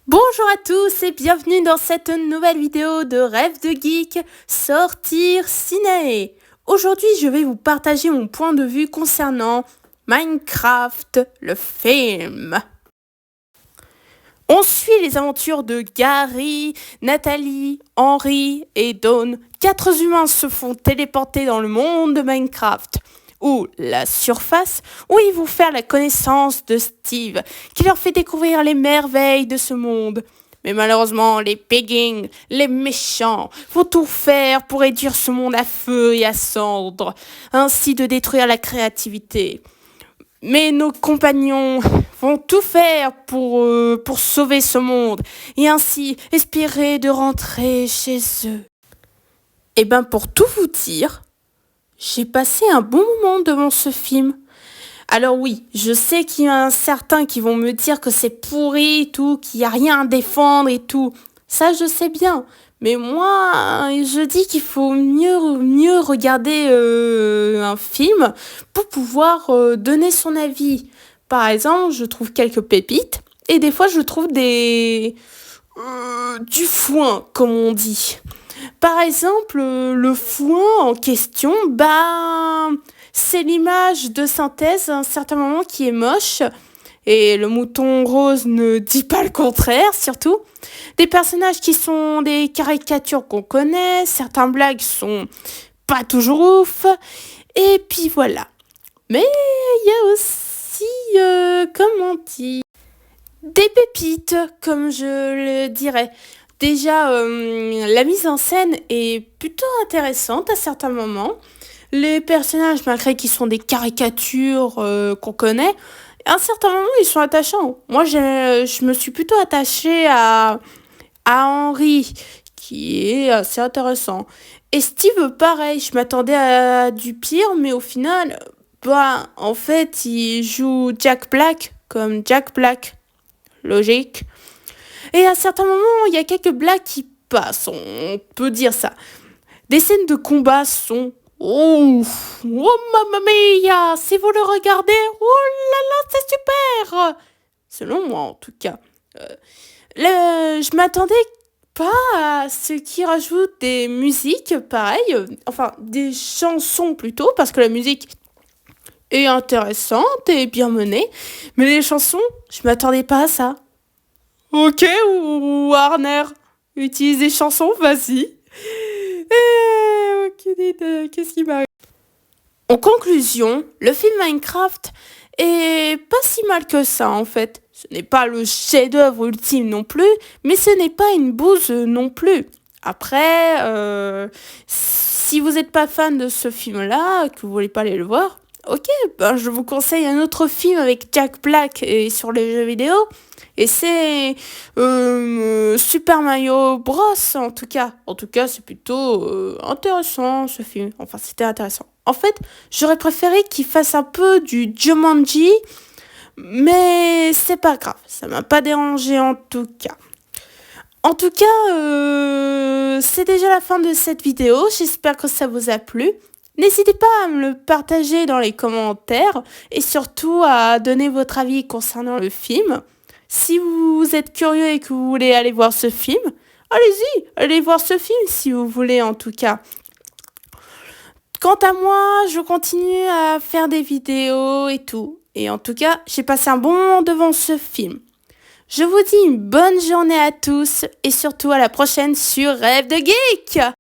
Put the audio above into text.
Bonjour à tous et bienvenue dans cette nouvelle vidéo de Rêve de Geek, sortir ciné. Aujourd'hui, je vais vous partager mon point de vue concernant Minecraft, le film. On suit les aventures de Gary, Nathalie, Henry et Dawn. 4 humains se font téléporter dans le monde de Minecraft, ou la surface, où ils vont faire la connaissance de Steve, qui leur fait découvrir les merveilles de ce monde. Mais malheureusement, les Piggins, les méchants, vont tout faire pour réduire ce monde à feu et à cendres, ainsi de détruire la créativité. Mais nos compagnons vont tout faire pour sauver ce monde et ainsi espérer de rentrer chez eux. Et ben pour tout vous dire, j'ai passé un bon moment devant ce film. Alors oui, je sais qu'il y en a certains qui vont me dire que c'est pourri et tout, qu'il n'y a rien à défendre et tout. Ça, je sais bien. Mais moi, je dis qu'il faut mieux regarder un film pour pouvoir donner son avis. Par exemple, je trouve quelques pépites et des fois, je trouve du foin, comme on dit. Par exemple, le foin en question, c'est l'image de synthèse à un certain moment qui est moche. Et le mouton rose ne dit pas le contraire, surtout. Des personnages qui sont des caricatures qu'on connaît, certains blagues sont pas toujours ouf. Et puis voilà. Mais il y a aussi, comment on dit, des pépites, comme je le dirais. Déjà, la mise en scène est plutôt intéressante à certains moments. Les personnages, malgré qu'ils sont des caricatures qu'on connaît, à un certain moment, ils sont attachants. Moi, je me suis plutôt attachée à Henry, qui est assez intéressant. Et Steve, pareil, je m'attendais à du pire, mais au final, en fait, il joue Jack Black comme Jack Black. Logique. Et à certains moments, il y a quelques blagues qui passent, on peut dire ça. Des scènes de combat sont... Oh, mamma mia, si vous le regardez, oh là là, c'est super. Selon moi, en tout cas. Je m'attendais pas à ce qu'ils rajoutent des musiques, pareil, enfin, des chansons plutôt, parce que la musique est intéressante et bien menée. Mais les chansons, je m'attendais pas à ça. Ok, Warner, utilise des chansons, vas-y. Aucune idée, qu'est-ce qui m'arrive? En conclusion, le film Minecraft est pas si mal que ça en fait. Ce n'est pas le chef-d'œuvre ultime non plus, mais ce n'est pas une bouse non plus. Après, si vous n'êtes pas fan de ce film-là, que vous voulez pas aller le voir, ok, je vous conseille un autre film avec Jack Black et sur les jeux vidéo. Et c'est Super Mario Bros. En tout cas. En tout cas, c'est plutôt intéressant ce film. Enfin, c'était intéressant. En fait, j'aurais préféré qu'il fasse un peu du Jumanji, mais c'est pas grave. Ça m'a pas dérangé en tout cas. En tout cas, c'est déjà la fin de cette vidéo. J'espère que ça vous a plu. N'hésitez pas à me le partager dans les commentaires et surtout à donner votre avis concernant le film. Si vous êtes curieux et que vous voulez aller voir ce film, allez-y, allez voir ce film si vous voulez en tout cas. Quant à moi, je continue à faire des vidéos et tout. Et en tout cas, j'ai passé un bon moment devant ce film. Je vous dis une bonne journée à tous et surtout à la prochaine sur Rêve de Geek!